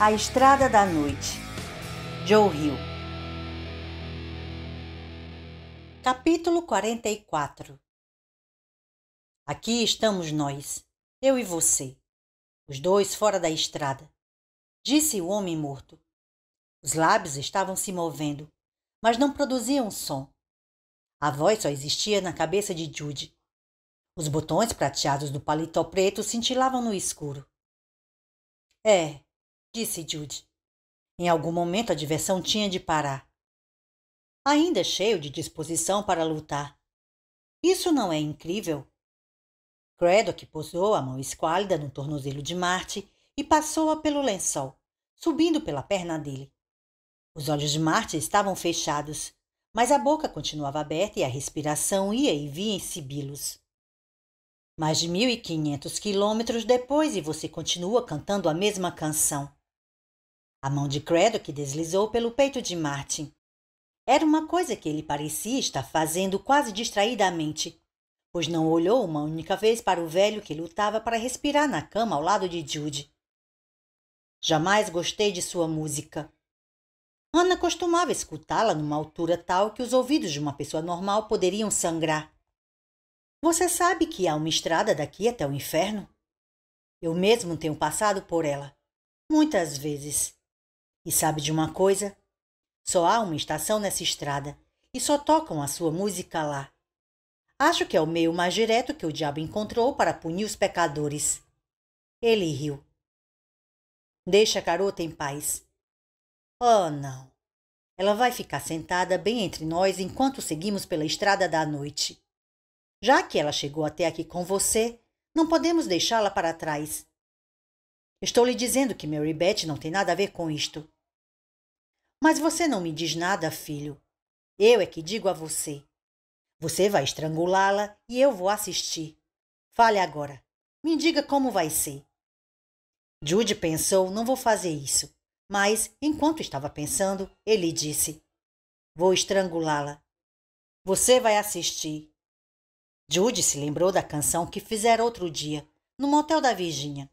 A Estrada da Noite, Joe Hill. Capítulo 44. Aqui estamos nós, eu e você, os dois fora da estrada, disse o homem morto. Os lábios estavam se movendo, mas não produziam som. A voz só existia na cabeça de Judy. Os botões prateados do paletó preto cintilavam no escuro. É, disse Judy. Em algum momento a diversão tinha de parar. Ainda cheio de disposição para lutar. Isso não é incrível? Craddock pousou a mão esquálida no tornozelo de Marty e passou-a pelo lençol, subindo pela perna dele. Os olhos de Marty estavam fechados, mas a boca continuava aberta e a respiração ia e vinha em sibilos. Mais de 1.500 quilômetros depois e você continua cantando a mesma canção. A mão de Craddock deslizou pelo peito de Marty. Era uma coisa que ele parecia estar fazendo quase distraidamente, pois não olhou uma única vez para o velho que lutava para respirar na cama ao lado de Judy. Jamais gostei de sua música. Ana costumava escutá-la numa altura tal que os ouvidos de uma pessoa normal poderiam sangrar. Você sabe que há uma estrada daqui até o inferno? Eu mesmo tenho passado por ela, muitas vezes. E sabe de uma coisa? Só há uma estação nessa estrada e só tocam a sua música lá. Acho que é o meio mais direto que o diabo encontrou para punir os pecadores. Ele riu. Deixa a garota em paz. Oh, não. Ela vai ficar sentada bem entre nós enquanto seguimos pela estrada da noite. Já que ela chegou até aqui com você, não podemos deixá-la para trás. Estou lhe dizendo que Mary Beth não tem nada a ver com isto. Mas você não me diz nada, filho. Eu é que digo a você. Você vai estrangulá-la e eu vou assistir. Fale agora. Me diga como vai ser. Judy pensou, não vou fazer isso. Mas, enquanto estava pensando, ele disse, vou estrangulá-la. Você vai assistir. Judy se lembrou da canção que fizera outro dia, no motel da Virgínia.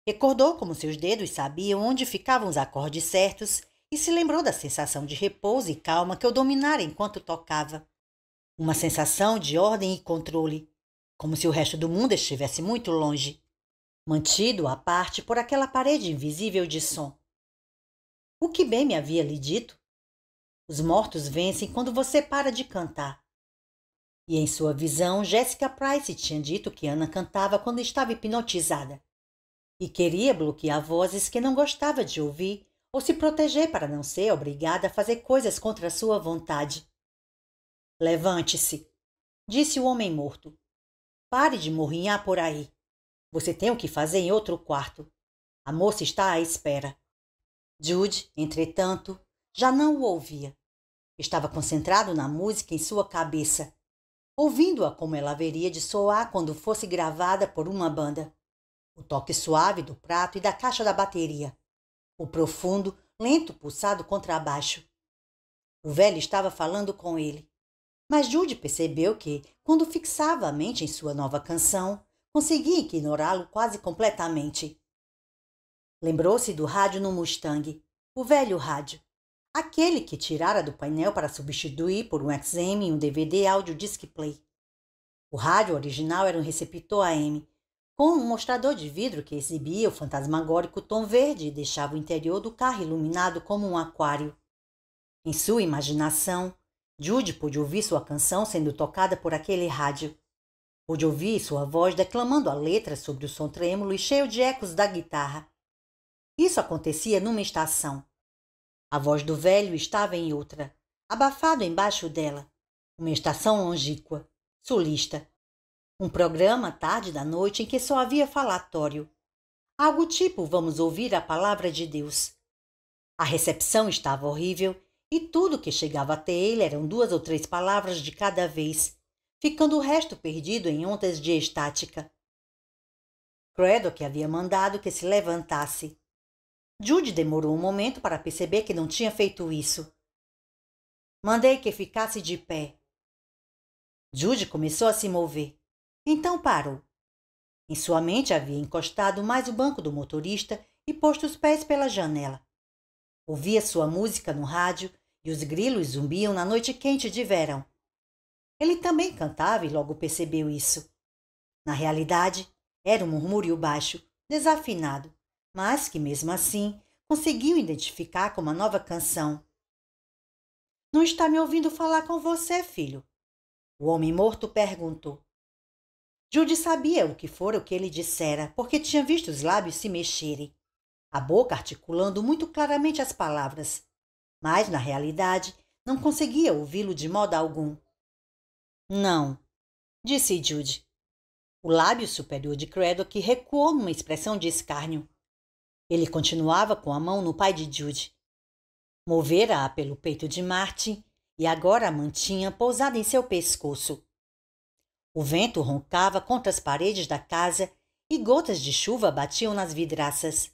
Recordou como seus dedos sabiam onde ficavam os acordes certos e se lembrou da sensação de repouso e calma que o dominara enquanto tocava. Uma sensação de ordem e controle, como se o resto do mundo estivesse muito longe, mantido à parte por aquela parede invisível de som. O que bem me havia lhe dito? Os mortos vencem quando você para de cantar. E em sua visão, Jessica Price tinha dito que Ana cantava quando estava hipnotizada e queria bloquear vozes que não gostava de ouvir ou se proteger para não ser obrigada a fazer coisas contra sua vontade. Levante-se, disse o homem morto. Pare de morrinhar por aí. Você tem o que fazer em outro quarto. A moça está à espera. Judy, entretanto, já não o ouvia. Estava concentrado na música em sua cabeça, ouvindo-a como ela haveria de soar quando fosse gravada por uma banda. O toque suave do prato e da caixa da bateria. O profundo, lento pulsado contrabaixo. O velho estava falando com ele. Mas Judy percebeu que, quando fixava a mente em sua nova canção, conseguia ignorá-lo quase completamente. Lembrou-se do rádio no Mustang, o velho rádio, aquele que tirara do painel para substituir por um XM e um DVD áudio display. O rádio original era um receptor AM, com um mostrador de vidro que exibia o fantasmagórico tom verde e deixava o interior do carro iluminado como um aquário. Em sua imaginação, Judy pôde ouvir sua canção sendo tocada por aquele rádio. Pôde ouvir sua voz declamando a letra sobre o som trêmulo e cheio de ecos da guitarra. Isso acontecia numa estação. A voz do velho estava em outra, abafado embaixo dela. Uma estação longínqua, sulista. Um programa tarde da noite em que só havia falatório. Algo tipo vamos ouvir a palavra de Deus. A recepção estava horrível e tudo que chegava até ele eram 2 ou 3 palavras de cada vez, ficando o resto perdido em ondas de estática. Craddock havia mandado que se levantasse. Judy demorou um momento para perceber que não tinha feito isso. Mandei que ficasse de pé. Judy começou a se mover. Então parou. Em sua mente havia encostado mais o banco do motorista e posto os pés pela janela. Ouvia sua música no rádio e os grilos zumbiam na noite quente de verão. Ele também cantava e logo percebeu isso. Na realidade, era um murmúrio baixo, desafinado, mas que mesmo assim conseguiu identificar como uma nova canção. Não está me ouvindo falar com você, filho? O homem morto perguntou. Jude sabia o que fora o que ele dissera, porque tinha visto os lábios se mexerem, a boca articulando muito claramente as palavras, mas, na realidade, não conseguia ouvi-lo de modo algum. Não, disse Jude. O lábio superior de Craddock recuou numa expressão de escárnio. Ele continuava com a mão no pai de Jude. Movera-a pelo peito de Martin e agora a mantinha pousada em seu pescoço. O vento roncava contra as paredes da casa e gotas de chuva batiam nas vidraças.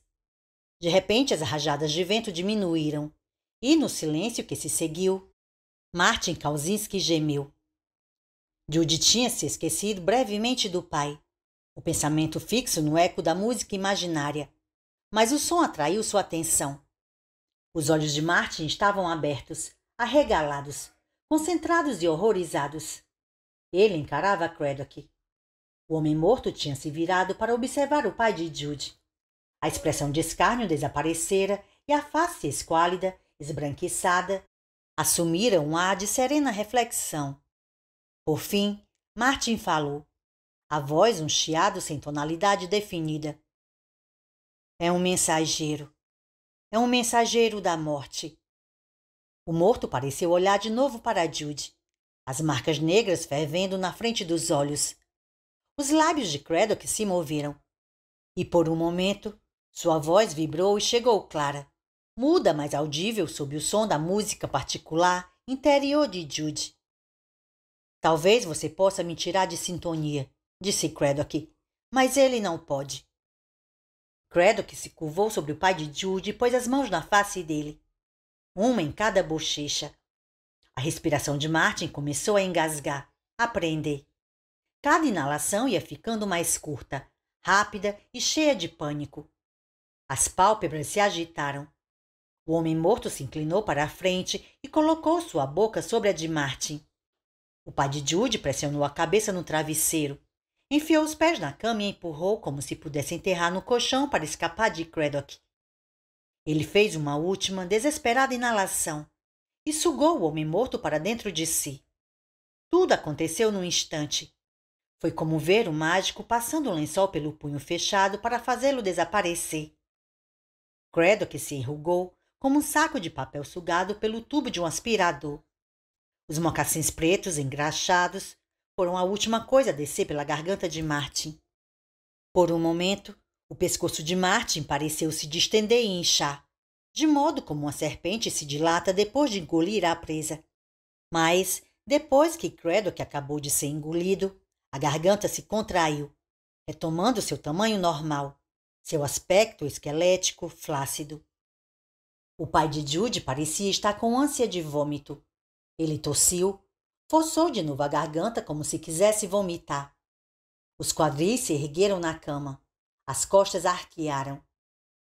De repente as rajadas de vento diminuíram e, no silêncio que se seguiu, Martin Kauzinski gemeu. Jude tinha se esquecido brevemente do pai, o pensamento fixo no eco da música imaginária, mas o som atraiu sua atenção. Os olhos de Martin estavam abertos, arregalados, concentrados e horrorizados. Ele encarava Craddock. O homem morto tinha se virado para observar o pai de Jude. A expressão de escárnio desaparecera e a face esquálida, esbranquiçada, assumira um ar de serena reflexão. Por fim, Martin falou, a voz um chiado sem tonalidade definida. É um mensageiro. É um mensageiro da morte. O morto pareceu olhar de novo para Jude, as marcas negras fervendo na frente dos olhos. Os lábios de Craddock se moveram. E por um momento, sua voz vibrou e chegou clara, muda, mas audível sob o som da música particular interior de Jude. Talvez você possa me tirar de sintonia, disse Craddock, mas ele não pode. Craddock se curvou sobre o pai de Jude e pôs as mãos na face dele, uma em cada bochecha. A respiração de Martin começou a engasgar, a prender. Cada inalação ia ficando mais curta, rápida e cheia de pânico. As pálpebras se agitaram. O homem morto se inclinou para a frente e colocou sua boca sobre a de Martin. O pai de Jude pressionou a cabeça no travesseiro, enfiou os pés na cama e empurrou como se pudesse enterrar no colchão para escapar de Craddock. Ele fez uma última, desesperada inalação e sugou o homem morto para dentro de si. Tudo aconteceu num instante. Foi como ver o mágico passando o lençol pelo punho fechado para fazê-lo desaparecer. Craddock se enrugou como um saco de papel sugado pelo tubo de um aspirador. Os mocassins pretos, engraxados, foram a última coisa a descer pela garganta de Martin. Por um momento, o pescoço de Martin pareceu se distender e inchar, de modo como uma serpente se dilata depois de engolir a presa. Mas, depois que Craddock acabou de ser engolido, a garganta se contraiu, retomando seu tamanho normal, seu aspecto esquelético, flácido. O pai de Jude parecia estar com ânsia de vômito. Ele tossiu, forçou de novo a garganta como se quisesse vomitar. Os quadris se ergueram na cama. As costas arquearam.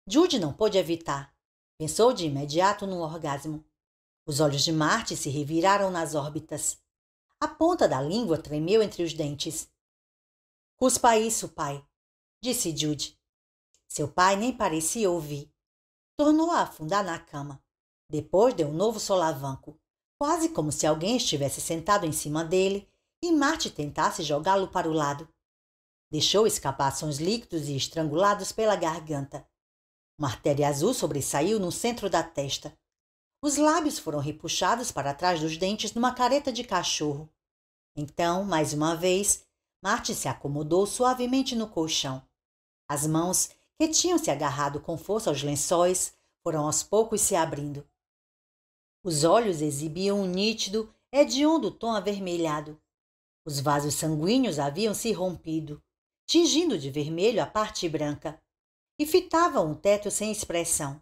Jude não pôde evitar. Pensou de imediato no orgasmo. Os olhos de Martin se reviraram nas órbitas. A ponta da língua tremeu entre os dentes. Cuspa isso, pai, disse Jude. Seu pai nem parecia ouvir. Tornou a afundar na cama. Depois deu um novo solavanco, quase como se alguém estivesse sentado em cima dele e Martin tentasse jogá-lo para o lado. Deixou escapar sons líquidos e estrangulados pela garganta. Uma artéria azul sobressaiu no centro da testa. Os lábios foram repuxados para trás dos dentes numa careta de cachorro. Então, mais uma vez, Martin se acomodou suavemente no colchão. As mãos, que tinham se agarrado com força aos lençóis, foram aos poucos se abrindo. Os olhos exibiam um nítido, hediondo tom avermelhado. Os vasos sanguíneos haviam se rompido, tingindo de vermelho a parte branca, e fitavam o teto sem expressão.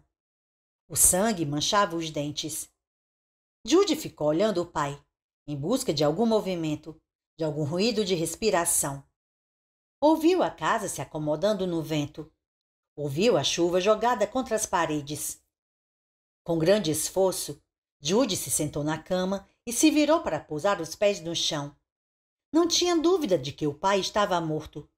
O sangue manchava os dentes. Jude ficou olhando o pai, em busca de algum movimento, de algum ruído de respiração. Ouviu a casa se acomodando no vento. Ouviu a chuva jogada contra as paredes. Com grande esforço, Judy se sentou na cama e se virou para pousar os pés no chão. Não tinha dúvida de que o pai estava morto.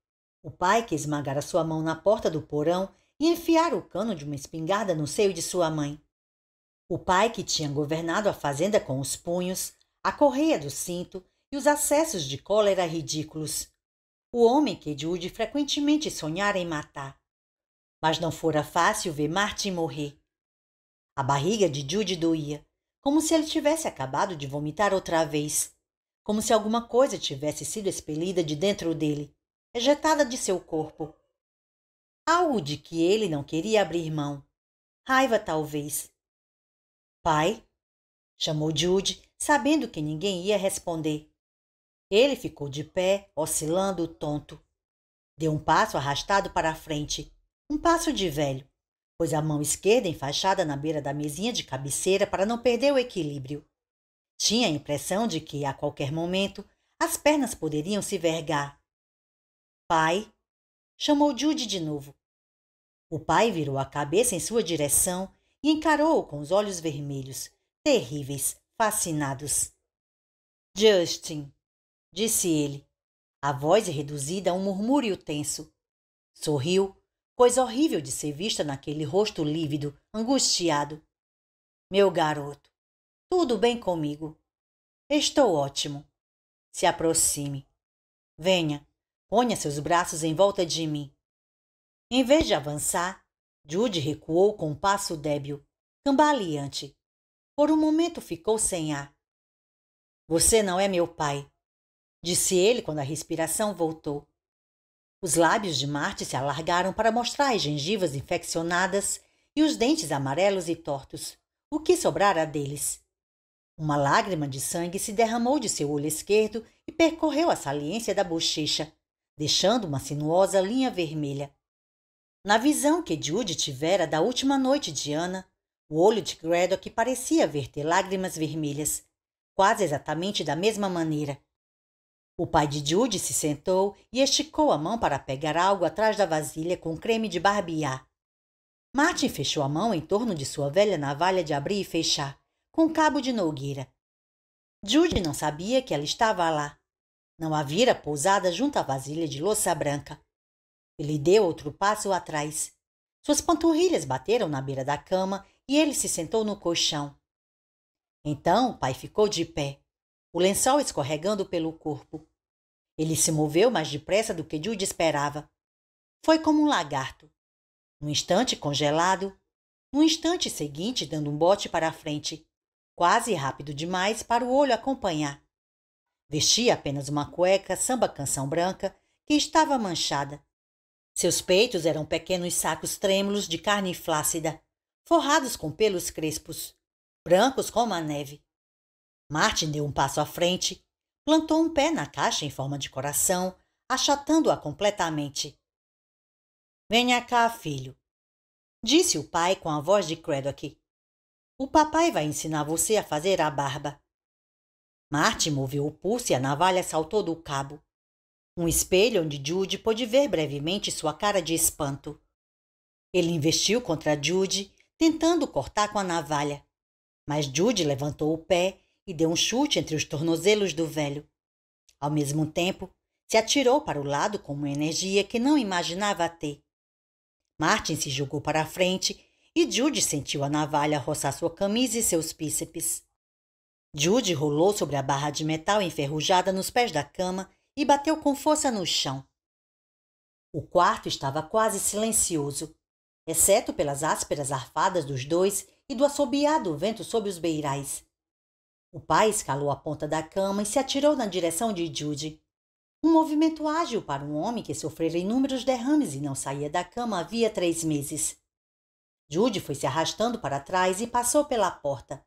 O pai que esmagara sua mão na porta do porão e enfiara o cano de uma espingarda no seio de sua mãe. O pai que tinha governado a fazenda com os punhos, a correia do cinto e os acessos de cólera ridículos. O homem que Judy frequentemente sonhara em matar. Mas não fora fácil ver Martin morrer. A barriga de Judy doía, como se ele tivesse acabado de vomitar outra vez, como se alguma coisa tivesse sido expelida de dentro dele, ejetada de seu corpo. Algo de que ele não queria abrir mão. Raiva, talvez. Pai? Chamou Judy, sabendo que ninguém ia responder. Ele ficou de pé, oscilando, tonto. Deu um passo arrastado para a frente, um passo de velho, pôs a mão esquerda enfaixada na beira da mesinha de cabeceira para não perder o equilíbrio. Tinha a impressão de que, a qualquer momento, as pernas poderiam se vergar. Pai? Chamou Judy de novo. O pai virou a cabeça em sua direção e encarou-o com os olhos vermelhos, terríveis, fascinados. Justin, disse ele, a voz reduzida a um murmúrio tenso. Sorriu, coisa horrível de ser vista naquele rosto lívido, angustiado. Meu garoto, tudo bem comigo? Estou ótimo. Se aproxime. Venha, ponha seus braços em volta de mim. Em vez de avançar, Judy recuou com um passo débil, cambaleante. Por um momento ficou sem ar. Você não é meu pai, disse ele quando a respiração voltou. Os lábios de Marty se alargaram para mostrar as gengivas infeccionadas e os dentes amarelos e tortos, o que sobrara deles. Uma lágrima de sangue se derramou de seu olho esquerdo e percorreu a saliência da bochecha, deixando uma sinuosa linha vermelha. Na visão que Judy tivera da última noite de Ana, o olho de Craddock parecia verter lágrimas vermelhas, quase exatamente da mesma maneira. O pai de Judy se sentou e esticou a mão para pegar algo atrás da vasilha com creme de barbear. Martin fechou a mão em torno de sua velha navalha de abrir e fechar, com cabo de nogueira. Judy não sabia que ela estava lá. Não a vira pousada junto à vasilha de louça branca. Ele deu outro passo atrás. Suas panturrilhas bateram na beira da cama e ele se sentou no colchão. Então o pai ficou de pé, o lençol escorregando pelo corpo. Ele se moveu mais depressa do que Judy esperava. Foi como um lagarto. Num instante congelado, no instante seguinte dando um bote para a frente, quase rápido demais para o olho acompanhar. Vestia apenas uma cueca samba-canção branca que estava manchada. Seus peitos eram pequenos sacos trêmulos de carne flácida, forrados com pelos crespos, brancos como a neve. Martin deu um passo à frente, plantou um pé na caixa em forma de coração, achatando-a completamente. Venha cá, filho, disse o pai com a voz de Craddock. O papai vai ensinar você a fazer a barba. Martin moveu o pulso e a navalha saltou do cabo. Um espelho onde Judy pôde ver brevemente sua cara de espanto. Ele investiu contra Judy, tentando cortar com a navalha. Mas Judy levantou o pé e deu um chute entre os tornozelos do velho. Ao mesmo tempo, se atirou para o lado com uma energia que não imaginava ter. Martin se jogou para a frente e Judy sentiu a navalha roçar sua camisa e seus bíceps. Judy rolou sobre a barra de metal enferrujada nos pés da cama e bateu com força no chão. O quarto estava quase silencioso, exceto pelas ásperas arfadas dos dois e do assobiar do vento sob os beirais. O pai escalou a ponta da cama e se atirou na direção de Judy. Um movimento ágil para um homem que sofrera inúmeros derrames e não saía da cama havia 3 meses. Judy foi se arrastando para trás e passou pela porta.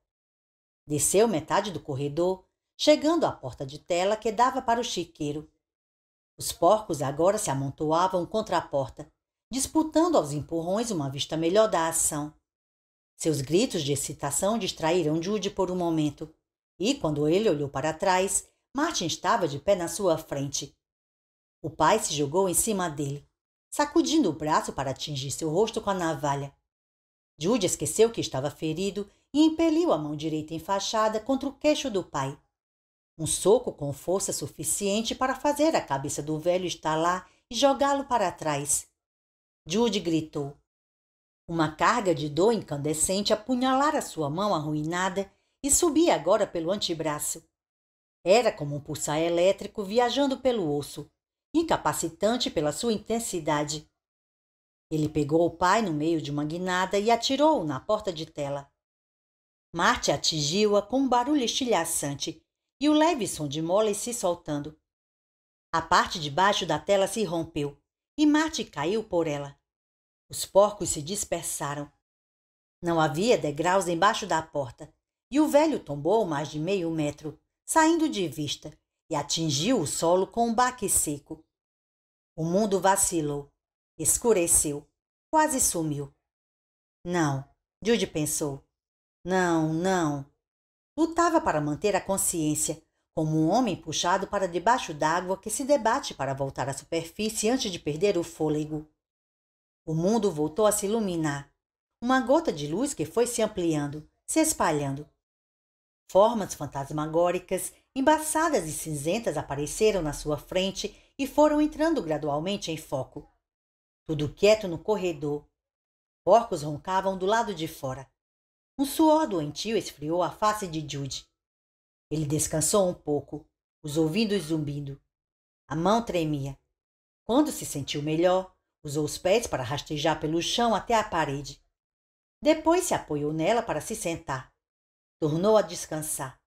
Desceu metade do corredor, chegando à porta de tela que dava para o chiqueiro. Os porcos agora se amontoavam contra a porta, disputando aos empurrões uma vista melhor da ação. Seus gritos de excitação distraíram Judy por um momento, e, quando ele olhou para trás, Martin estava de pé na sua frente. O pai se jogou em cima dele. sacudindo o braço para atingir seu rosto com a navalha. Jude esqueceu que estava ferido e impeliu a mão direita enfaixada contra o queixo do pai. Um soco com força suficiente para fazer a cabeça do velho estalar e jogá-lo para trás. Jude gritou. Uma carga de dor incandescente apunhalara sua mão arruinada e subia agora pelo antebraço. Era como um pulsar elétrico viajando pelo osso, incapacitante pela sua intensidade. Ele pegou o pai no meio de uma guinada e atirou-o na porta de tela. Marty atingiu-a com um barulho estilhaçante e o leve som de molas se soltando. A parte de baixo da tela se rompeu e Marty caiu por ela. Os porcos se dispersaram. Não havia degraus embaixo da porta e o velho tombou mais de meio metro, saindo de vista, e atingiu o solo com um baque seco. O mundo vacilou, escureceu, quase sumiu. Não, Jude pensou. Não. Lutava para manter a consciência, como um homem puxado para debaixo d'água que se debate para voltar à superfície antes de perder o fôlego. O mundo voltou a se iluminar, uma gota de luz que foi se ampliando, se espalhando. Formas fantasmagóricas, embaçadas e cinzentas apareceram na sua frente e foram entrando gradualmente em foco. Tudo quieto no corredor. Porcos roncavam do lado de fora. Um suor doentio esfriou a face de Jude. Ele descansou um pouco, os ouvidos zumbindo. A mão tremia. Quando se sentiu melhor, usou os pés para rastejar pelo chão até a parede. Depois se apoiou nela para se sentar. Tornou a descansar.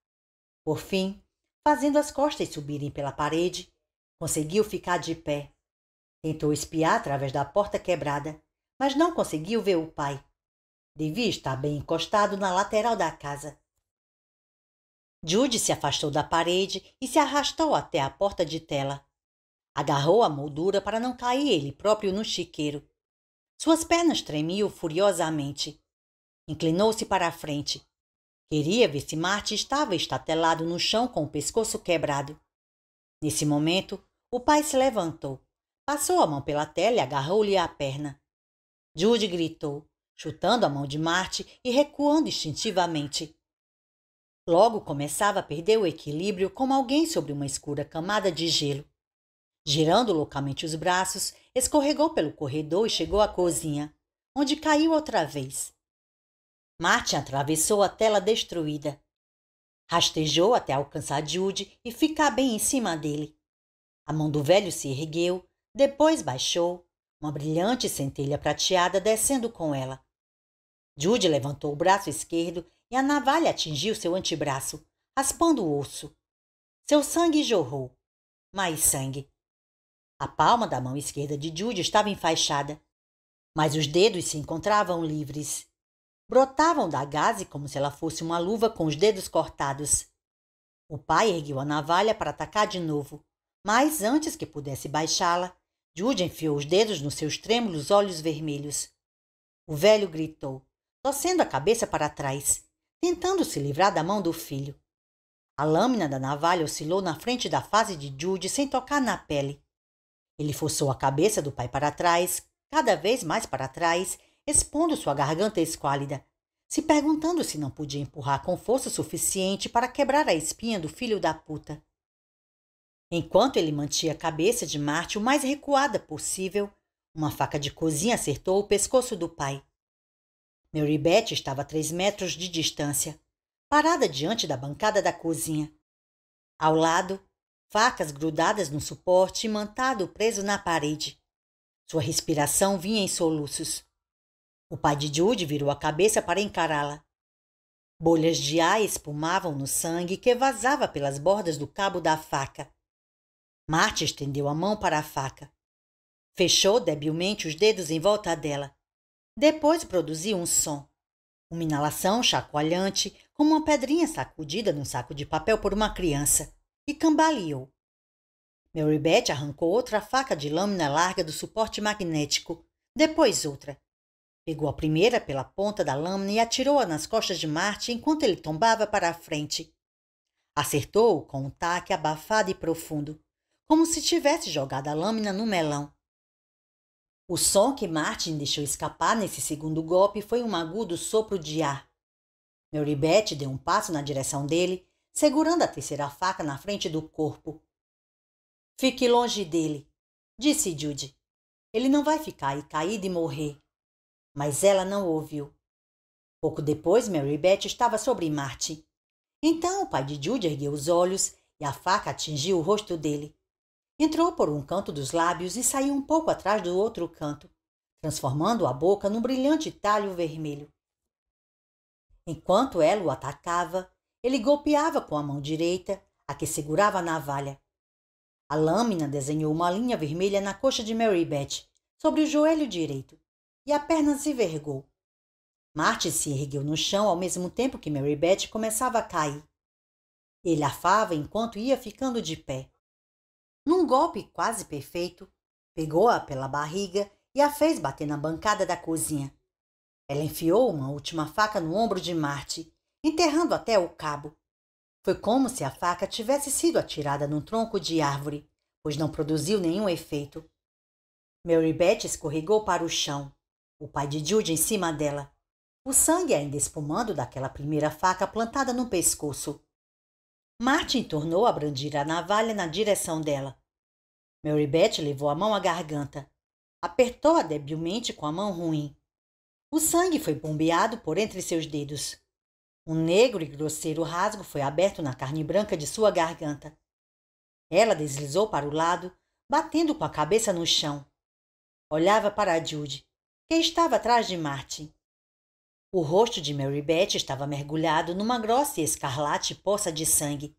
Por fim, fazendo as costas subirem pela parede, conseguiu ficar de pé. Tentou espiar através da porta quebrada, mas não conseguiu ver o pai. Devia estar bem encostado na lateral da casa. Jude se afastou da parede e se arrastou até a porta de tela. Agarrou a moldura para não cair ele próprio no chiqueiro. Suas pernas tremiam furiosamente. Inclinou-se para a frente. Queria ver se Marty estava estatelado no chão com o pescoço quebrado. Nesse momento, o pai se levantou, passou a mão pela tela e agarrou-lhe a perna. Jude gritou, chutando a mão de Marty e recuando instintivamente. Logo começava a perder o equilíbrio como alguém sobre uma escura camada de gelo. Girando loucamente os braços, escorregou pelo corredor e chegou à cozinha, onde caiu outra vez. Marty atravessou a tela destruída. Rastejou até alcançar Jude e ficar bem em cima dele. A mão do velho se ergueu, depois baixou, uma brilhante centelha prateada descendo com ela. Jude levantou o braço esquerdo e a navalha atingiu seu antebraço, raspando o osso. Seu sangue jorrou. Mais sangue. A palma da mão esquerda de Jude estava enfaixada, mas os dedos se encontravam livres. Brotavam da gaze como se ela fosse uma luva com os dedos cortados. O pai ergueu a navalha para atacar de novo, mas antes que pudesse baixá-la, Jude enfiou os dedos nos seus trêmulos olhos vermelhos. O velho gritou, torcendo a cabeça para trás, tentando se livrar da mão do filho. A lâmina da navalha oscilou na frente da face de Jude sem tocar na pele. Ele forçou a cabeça do pai para trás, cada vez mais para trás, expondo sua garganta esquálida, se perguntando se não podia empurrar com força suficiente para quebrar a espinha do filho da puta. Enquanto ele mantinha a cabeça de Marty o mais recuada possível, uma faca de cozinha acertou o pescoço do pai. Mary Beth estava a 3 metros de distância, parada diante da bancada da cozinha. Ao lado, facas grudadas no suporte e mantado preso na parede. Sua respiração vinha em soluços. O pai de Jude virou a cabeça para encará-la. Bolhas de ar espumavam no sangue que vazava pelas bordas do cabo da faca. Marty estendeu a mão para a faca. Fechou debilmente os dedos em volta dela. Depois produziu um som. Uma inalação chacoalhante, como uma pedrinha sacudida num saco de papel por uma criança, e cambaleou. Mary Beth arrancou outra faca de lâmina larga do suporte magnético, depois outra. Pegou a primeira pela ponta da lâmina e atirou-a nas costas de Marty enquanto ele tombava para a frente. Acertou-o com um taque abafado e profundo, como se tivesse jogado a lâmina no melão. O som que Martin deixou escapar nesse segundo golpe foi um agudo sopro de ar. Mary Beth deu um passo na direção dele, segurando a terceira faca na frente do corpo. Fique longe dele, disse Judy. Ele não vai ficar aí caído e morrer. Mas ela não ouviu. Pouco depois, Mary Beth estava sobre Martin. Então o pai de Judy ergueu os olhos e a faca atingiu o rosto dele. Entrou por um canto dos lábios e saiu um pouco atrás do outro canto, transformando a boca num brilhante talho vermelho. Enquanto ela o atacava, ele golpeava com a mão direita, a que segurava a navalha. A lâmina desenhou uma linha vermelha na coxa de Mary Beth, sobre o joelho direito, e a perna se vergou. Martin se ergueu no chão ao mesmo tempo que Mary Beth começava a cair. Ele afava enquanto ia ficando de pé. Num golpe quase perfeito, pegou-a pela barriga e a fez bater na bancada da cozinha. Ela enfiou uma última faca no ombro de Martin, enterrando até o cabo. Foi como se a faca tivesse sido atirada num tronco de árvore, pois não produziu nenhum efeito. Mary Beth escorregou para o chão, o pai de Judy em cima dela, o sangue ainda espumando daquela primeira faca plantada no pescoço. Martin tornou a brandir a navalha na direção dela. Mary Beth levou a mão à garganta. Apertou-a debilmente com a mão ruim. O sangue foi bombeado por entre seus dedos. Um negro e grosseiro rasgo foi aberto na carne branca de sua garganta. Ela deslizou para o lado, batendo com a cabeça no chão. Olhava para Judy, que estava atrás de Martin. O rosto de Mary Beth estava mergulhado numa grossa e escarlate poça de sangue.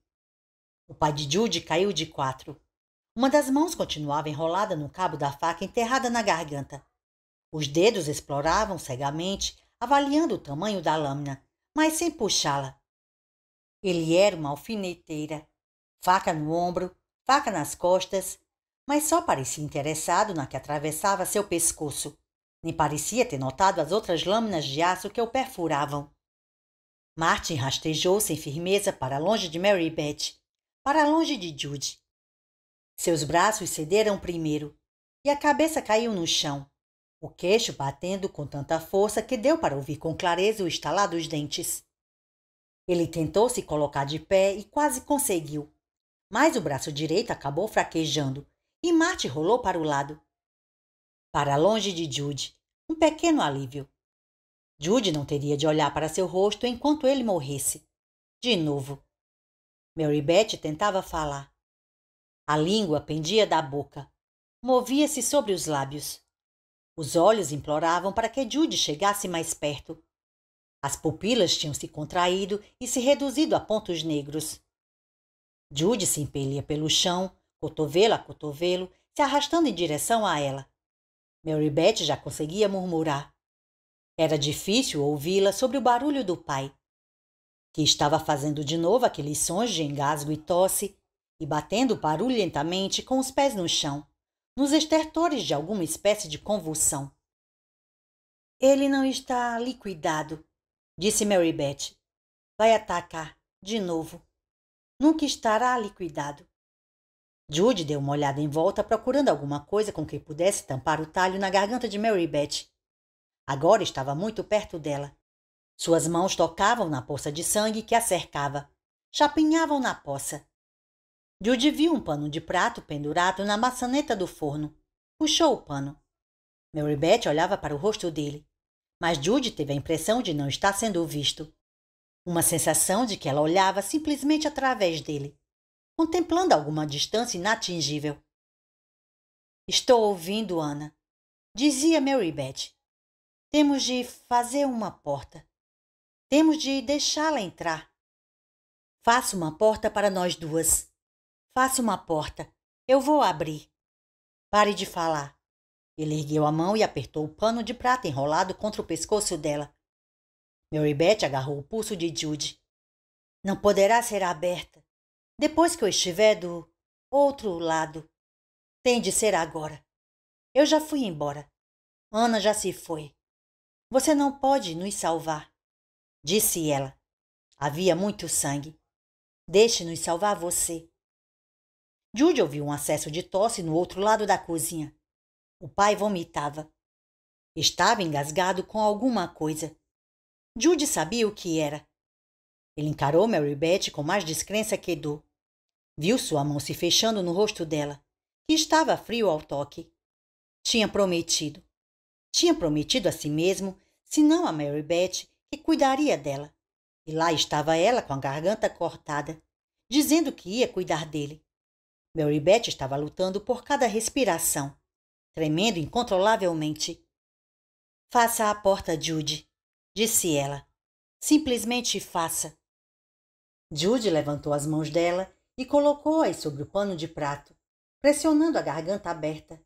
O pai de Judy caiu de quatro. Uma das mãos continuava enrolada no cabo da faca enterrada na garganta. Os dedos exploravam cegamente, avaliando o tamanho da lâmina, mas sem puxá-la. Ele era uma alfineteira. Faca no ombro, faca nas costas, mas só parecia interessado na que atravessava seu pescoço. Nem parecia ter notado as outras lâminas de aço que o perfuravam. Martin rastejou sem firmeza para longe de Mary Beth, para longe de Judy. Seus braços cederam primeiro, e a cabeça caiu no chão, o queixo batendo com tanta força que deu para ouvir com clareza o estalar dos dentes. Ele tentou se colocar de pé e quase conseguiu, mas o braço direito acabou fraquejando e Martin rolou para o lado. Para longe de Judy, um pequeno alívio. Judy não teria de olhar para seu rosto enquanto ele morresse. De novo. Mary Beth tentava falar. A língua pendia da boca. Movia-se sobre os lábios. Os olhos imploravam para que Judy chegasse mais perto. As pupilas tinham se contraído e se reduzido a pontos negros. Judy se impelia pelo chão, cotovelo a cotovelo, se arrastando em direção a ela. Mary Beth já conseguia murmurar. Era difícil ouvi-la sobre o barulho do pai, que estava fazendo de novo aqueles sons de engasgo e tosse e batendo barulhentamente com os pés no chão, nos estertores de alguma espécie de convulsão. Ele não está liquidado, disse Mary Beth. Vai atacar, de novo. Nunca estará liquidado. Judy deu uma olhada em volta procurando alguma coisa com que pudesse tampar o talho na garganta de Mary Beth. Agora estava muito perto dela. Suas mãos tocavam na poça de sangue que a cercava. Chapinhavam na poça. Judy viu um pano de prato pendurado na maçaneta do forno. Puxou o pano. Mary Beth olhava para o rosto dele. Mas Judy teve a impressão de não estar sendo visto. Uma sensação de que ela olhava simplesmente através dele, contemplando alguma distância inatingível. Estou ouvindo, Ana, dizia Mary Beth. Temos de fazer uma porta. Temos de deixá-la entrar. Faça uma porta para nós duas. Faça uma porta. Eu vou abrir. Pare de falar. Ele ergueu a mão e apertou o pano de prata enrolado contra o pescoço dela. Mary Beth agarrou o pulso de Judy. Não poderá ser aberta. Depois que eu estiver do outro lado. Tem de ser agora. Eu já fui embora. Ana já se foi. Você não pode nos salvar, disse ela. Havia muito sangue. Deixe-nos salvar você. Judy ouviu um acesso de tosse no outro lado da cozinha. O pai vomitava. Estava engasgado com alguma coisa. Judy sabia o que era. Ele encarou Mary Beth com mais descrença que dor. Viu sua mão se fechando no rosto dela, que estava frio ao toque. Tinha prometido a si mesmo, se não a Mary Beth, que cuidaria dela. E lá estava ela com a garganta cortada, dizendo que ia cuidar dele. Mary Beth estava lutando por cada respiração, tremendo incontrolavelmente. Faça a porta, Judy, disse ela. Simplesmente faça. Judy levantou as mãos dela e colocou-as sobre o pano de prato, pressionando a garganta aberta.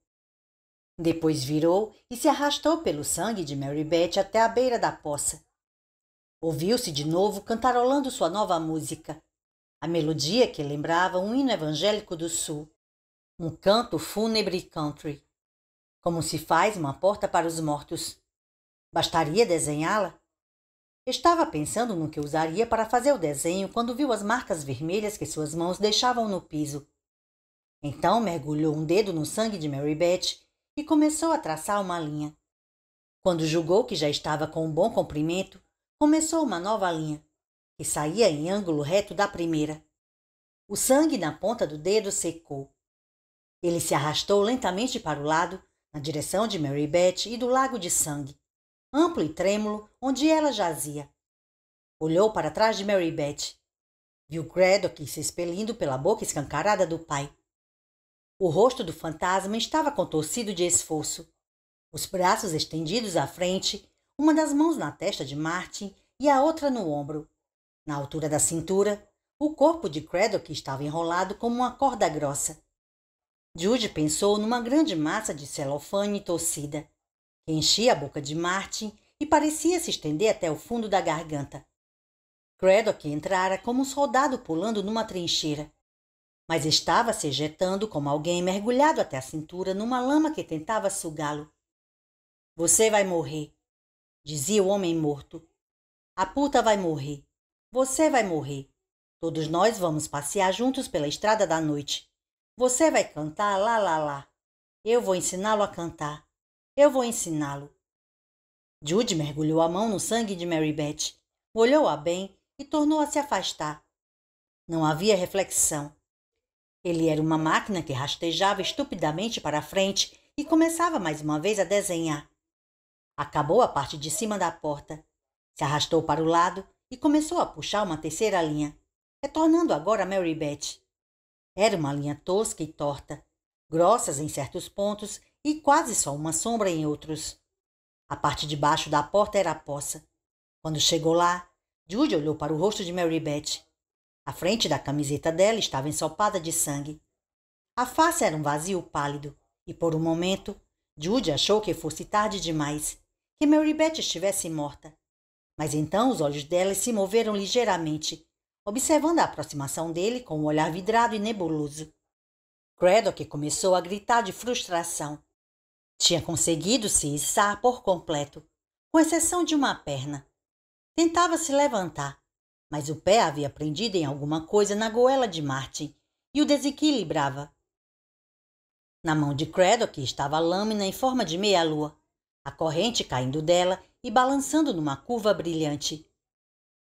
Depois virou e se arrastou pelo sangue de Mary Beth até a beira da poça. Ouviu-se de novo cantarolando sua nova música, a melodia que lembrava um hino evangélico do sul, um canto fúnebre country. Como se faz uma porta para os mortos? Bastaria desenhá-la? Estava pensando no que usaria para fazer o desenho quando viu as marcas vermelhas que suas mãos deixavam no piso. Então mergulhou um dedo no sangue de Mary Beth e começou a traçar uma linha. Quando julgou que já estava com um bom comprimento, começou uma nova linha, que saía em ângulo reto da primeira. O sangue na ponta do dedo secou. Ele se arrastou lentamente para o lado, na direção de Mary Beth e do lago de sangue, amplo e trêmulo, onde ela jazia. Olhou para trás de Mary Beth. Viu Craddock se expelindo pela boca escancarada do pai. O rosto do fantasma estava contorcido de esforço. Os braços estendidos à frente, uma das mãos na testa de Martin e a outra no ombro. Na altura da cintura, o corpo de Craddock estava enrolado como uma corda grossa. Judy pensou numa grande massa de celofane torcida, que enchia a boca de Martin e parecia se estender até o fundo da garganta. Craddock entrara como um soldado pulando numa trincheira, mas estava se ejetando como alguém mergulhado até a cintura numa lama que tentava sugá-lo. Você vai morrer, dizia o homem morto. A puta vai morrer. Você vai morrer. Todos nós vamos passear juntos pela estrada da noite. Você vai cantar lá, lá, lá. Eu vou ensiná-lo a cantar. Eu vou ensiná-lo. Judy mergulhou a mão no sangue de Mary Beth, olhou-a bem e tornou a se afastar. Não havia reflexão. Ele era uma máquina que rastejava estupidamente para a frente e começava mais uma vez a desenhar. Acabou a parte de cima da porta, se arrastou para o lado e começou a puxar uma terceira linha, retornando agora a Mary Beth. Era uma linha tosca e torta, grossas em certos pontos e quase só uma sombra em outros. A parte de baixo da porta era a poça. Quando chegou lá, Judy olhou para o rosto de Mary Beth. A frente da camiseta dela estava ensopada de sangue. A face era um vazio pálido, e por um momento, Judy achou que fosse tarde demais, que Mary Beth estivesse morta. Mas então os olhos dela se moveram ligeiramente, observando a aproximação dele com um olhar vidrado e nebuloso. Craddock começou a gritar de frustração. Tinha conseguido se içar por completo, com exceção de uma perna. Tentava se levantar, mas o pé havia prendido em alguma coisa na goela de Martin e o desequilibrava. Na mão de Craddock estava a lâmina em forma de meia-lua, a corrente caindo dela e balançando numa curva brilhante.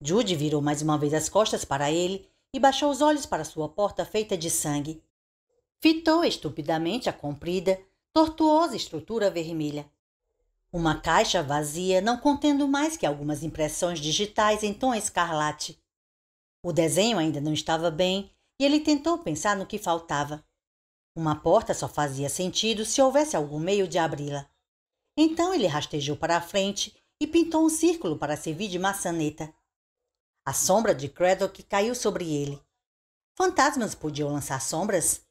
Judy virou mais uma vez as costas para ele e baixou os olhos para sua porta feita de sangue. Fitou estupidamente a comprida, tortuosa estrutura vermelha. Uma caixa vazia, não contendo mais que algumas impressões digitais em tom escarlate. O desenho ainda não estava bem e ele tentou pensar no que faltava. Uma porta só fazia sentido se houvesse algum meio de abri-la. Então ele rastejou para a frente e pintou um círculo para servir de maçaneta. A sombra de Craddock caiu sobre ele. Fantasmas podiam lançar sombras?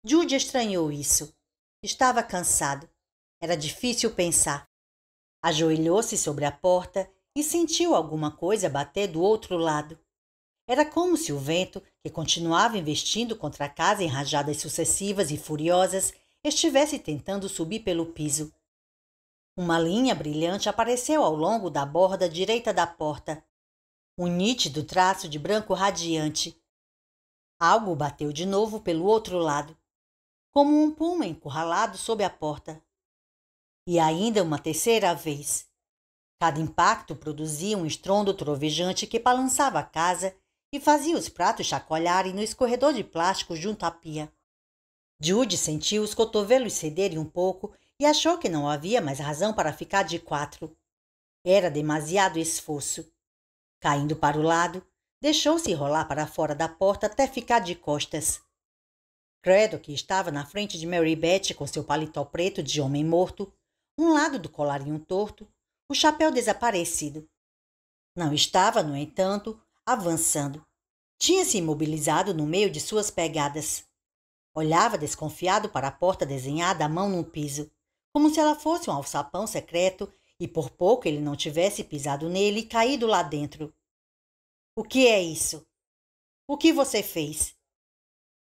Judy estranhou isso. Estava cansado. Era difícil pensar. Ajoelhou-se sobre a porta e sentiu alguma coisa bater do outro lado. Era como se o vento, que continuava investindo contra a casa em rajadas sucessivas e furiosas, estivesse tentando subir pelo piso. Uma linha brilhante apareceu ao longo da borda direita da porta. Um nítido traço de branco radiante. Algo bateu de novo pelo outro lado, como um puma encurralado sob a porta. E ainda uma terceira vez. Cada impacto produzia um estrondo trovejante que balançava a casa e fazia os pratos chacoalharem no escorredor de plástico junto à pia. Judy sentiu os cotovelos cederem um pouco e achou que não havia mais razão para ficar de quatro. Era demasiado esforço. Caindo para o lado, deixou-se rolar para fora da porta até ficar de costas. Craddock estava na frente de Mary Beth com seu paletó preto de homem morto, um lado do colarinho torto, o chapéu desaparecido. Não estava, no entanto, avançando. Tinha-se imobilizado no meio de suas pegadas. Olhava desconfiado para a porta desenhada à mão no piso, como se ela fosse um alçapão secreto e por pouco ele não tivesse pisado nele e caído lá dentro. — O que é isso? O que você fez?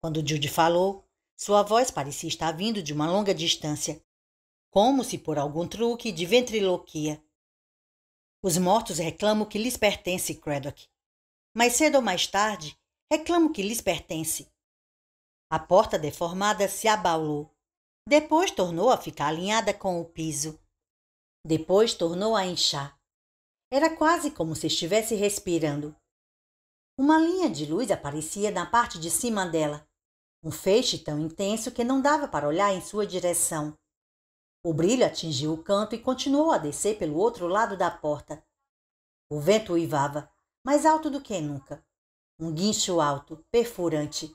Quando Judy falou, sua voz parecia estar vindo de uma longa distância, como se por algum truque de ventriloquia. Os mortos reclamam que lhes pertence, Craddock. Mais cedo ou mais tarde, reclamo que lhes pertence. A porta deformada se abaulou. Depois tornou a ficar alinhada com o piso. Depois tornou a inchar. Era quase como se estivesse respirando. Uma linha de luz aparecia na parte de cima dela. Um feixe tão intenso que não dava para olhar em sua direção. O brilho atingiu o canto e continuou a descer pelo outro lado da porta. O vento uivava, mais alto do que nunca. Um guincho alto, perfurante.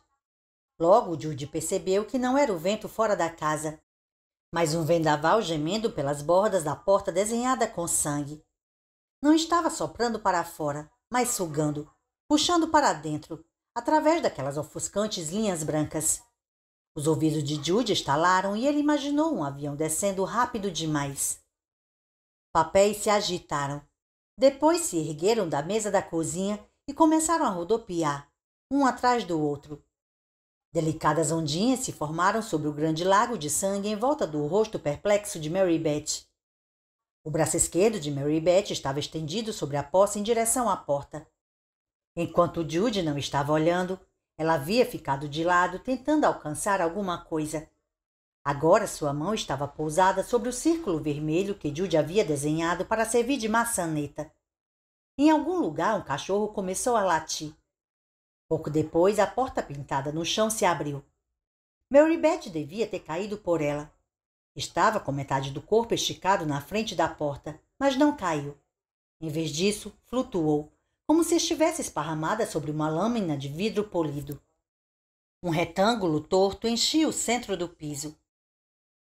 Logo Judy percebeu que não era o vento fora da casa, mas um vendaval gemendo pelas bordas da porta desenhada com sangue. Não estava soprando para fora, mas sugando, puxando para dentro, através daquelas ofuscantes linhas brancas. Os ouvidos de Judy estalaram e ele imaginou um avião descendo rápido demais. Papéis se agitaram. Depois se ergueram da mesa da cozinha e começaram a rodopiar, um atrás do outro. Delicadas ondinhas se formaram sobre o grande lago de sangue em volta do rosto perplexo de Mary Beth. O braço esquerdo de Mary Beth estava estendido sobre a poça em direção à porta. Enquanto Judy não estava olhando, ela havia ficado de lado tentando alcançar alguma coisa. Agora sua mão estava pousada sobre o círculo vermelho que Judy havia desenhado para servir de maçaneta. Em algum lugar um cachorro começou a latir. Pouco depois, a porta pintada no chão se abriu. Mary Beth devia ter caído por ela. Estava com metade do corpo esticado na frente da porta, mas não caiu. Em vez disso, flutuou, como se estivesse esparramada sobre uma lâmina de vidro polido. Um retângulo torto enchia o centro do piso.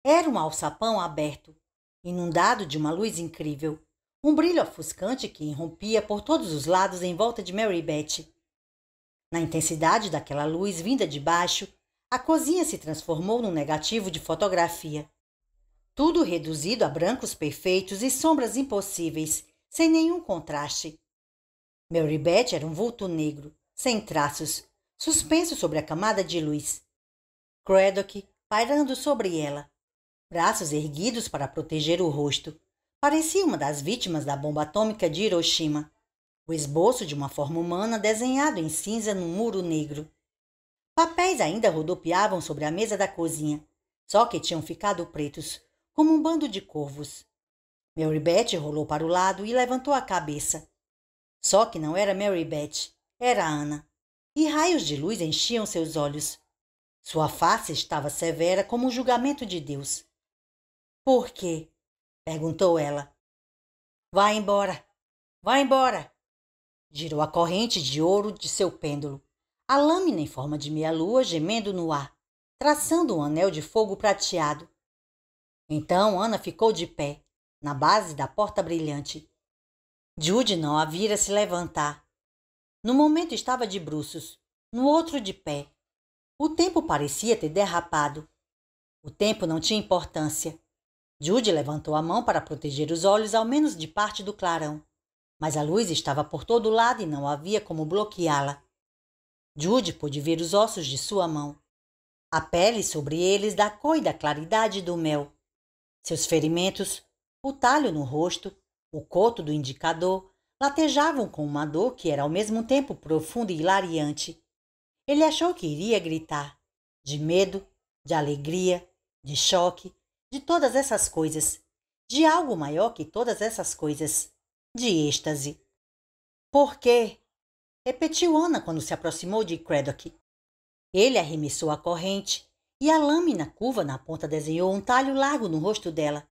Era um alçapão aberto, inundado de uma luz incrível, um brilho ofuscante que irrompia por todos os lados em volta de Mary Beth. Na intensidade daquela luz vinda de baixo, a cozinha se transformou num negativo de fotografia. Tudo reduzido a brancos perfeitos e sombras impossíveis, sem nenhum contraste. Mary Beth era um vulto negro, sem traços, suspenso sobre a camada de luz. Craddock pairando sobre ela, braços erguidos para proteger o rosto. Parecia uma das vítimas da bomba atômica de Hiroshima. O esboço de uma forma humana desenhado em cinza num muro negro. Papéis ainda rodopiavam sobre a mesa da cozinha, só que tinham ficado pretos, como um bando de corvos. Mary Beth rolou para o lado e levantou a cabeça. Só que não era Mary Beth, era Anna, e raios de luz enchiam seus olhos. Sua face estava severa como um julgamento de Deus. — Por quê? Perguntou ela. — Vá embora! Vá embora! Girou a corrente de ouro de seu pêndulo, a lâmina em forma de meia-lua gemendo no ar, traçando um anel de fogo prateado. Então Anna ficou de pé, na base da porta brilhante. Judy não a vira se levantar. No momento estava de bruços, no outro de pé. O tempo parecia ter derrapado. O tempo não tinha importância. Judy levantou a mão para proteger os olhos ao menos de parte do clarão. Mas a luz estava por todo lado e não havia como bloqueá-la. Judy pôde ver os ossos de sua mão. A pele sobre eles da cor e da claridade do mel. Seus ferimentos, o talho no rosto, o coto do indicador, latejavam com uma dor que era ao mesmo tempo profunda e hilariante. Ele achou que iria gritar, de medo, de alegria, de choque, de todas essas coisas, de algo maior que todas essas coisas, de êxtase. Por quê? Repetiu Ana quando se aproximou de Craddock. Ele arremessou a corrente e a lâmina curva na ponta desenhou um talho largo no rosto dela,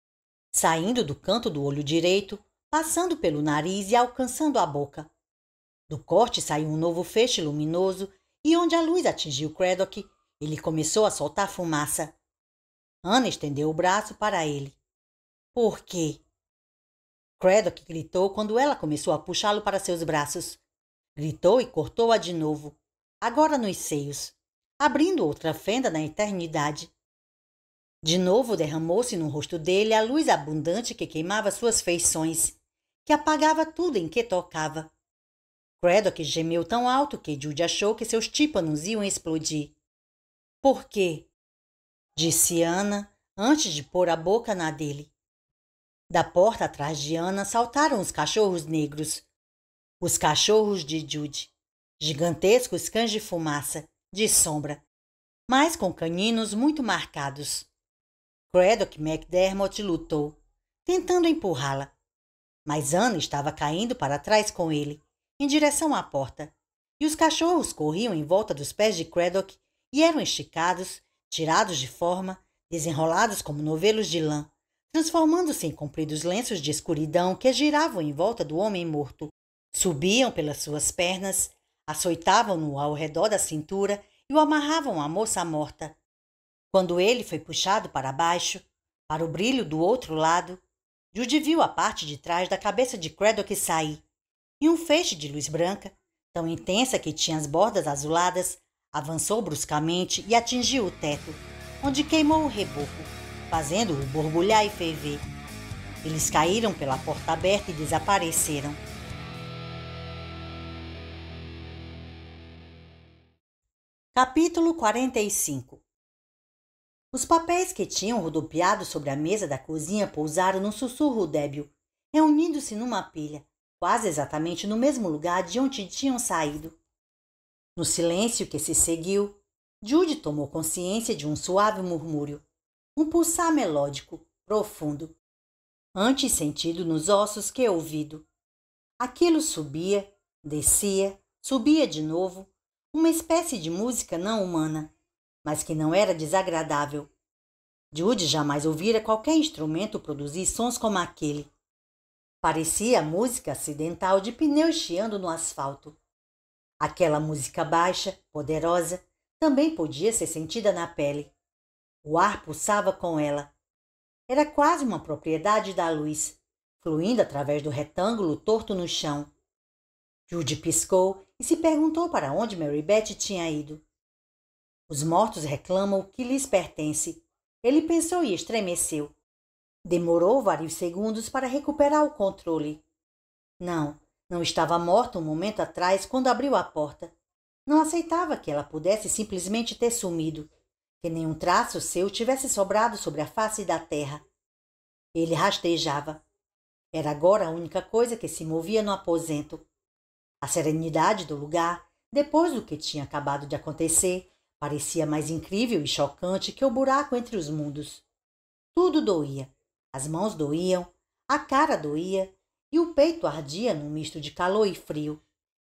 saindo do canto do olho direito, passando pelo nariz e alcançando a boca. Do corte saiu um novo feixe luminoso e onde a luz atingiu Craddock, ele começou a soltar fumaça. Ana estendeu o braço para ele. Por quê? Craddock gritou quando ela começou a puxá-lo para seus braços. Gritou e cortou-a de novo, agora nos seios, abrindo outra fenda na eternidade. De novo derramou-se no rosto dele a luz abundante que queimava suas feições, que apagava tudo em que tocava. Craddock gemeu tão alto que Judy achou que seus tímpanos iam explodir. Por quê? Disse Ana, antes de pôr a boca na dele. Da porta atrás de Ana saltaram os cachorros negros. Os cachorros de Judy. Gigantescos cães de fumaça, de sombra, mas com caninos muito marcados. Craddock McDermott lutou, tentando empurrá-la. Mas Ana estava caindo para trás com ele, em direção à porta, e os cachorros corriam em volta dos pés de Craddock e eram esticados, tirados de forma, desenrolados como novelos de lã, transformando-se em compridos lenços de escuridão que giravam em volta do homem morto. Subiam pelas suas pernas, açoitavam-no ao redor da cintura e o amarravam à moça morta. Quando ele foi puxado para baixo, para o brilho do outro lado, Judy viu a parte de trás da cabeça de Craddock sair, e um feixe de luz branca, tão intensa que tinha as bordas azuladas, avançou bruscamente e atingiu o teto, onde queimou o reboco, fazendo-o borbulhar e ferver. Eles caíram pela porta aberta e desapareceram. Capítulo 45. Os papéis que tinham rodopiado sobre a mesa da cozinha pousaram num sussurro débil, reunindo-se numa pilha, quase exatamente no mesmo lugar de onde tinham saído. No silêncio que se seguiu, Judy tomou consciência de um suave murmúrio, um pulsar melódico, profundo, antes sentido nos ossos que ouvido. Aquilo subia, descia, subia de novo, uma espécie de música não humana, mas que não era desagradável. Judy jamais ouvira qualquer instrumento produzir sons como aquele. Parecia a música acidental de pneus chiando no asfalto. Aquela música baixa, poderosa, também podia ser sentida na pele. O ar pulsava com ela. Era quase uma propriedade da luz, fluindo através do retângulo torto no chão. Judy piscou e se perguntou para onde Mary Beth tinha ido. Os mortos reclamam o que lhes pertence. Ele pensou e estremeceu. Demorou vários segundos para recuperar o controle. Não estava morta um momento atrás quando abriu a porta. Não aceitava que ela pudesse simplesmente ter sumido, que nenhum traço seu tivesse sobrado sobre a face da terra. Ele rastejava. Era agora a única coisa que se movia no aposento. A serenidade do lugar, depois do que tinha acabado de acontecer, parecia mais incrível e chocante que o buraco entre os mundos. Tudo doía. As mãos doíam, a cara doía e o peito ardia num misto de calor e frio.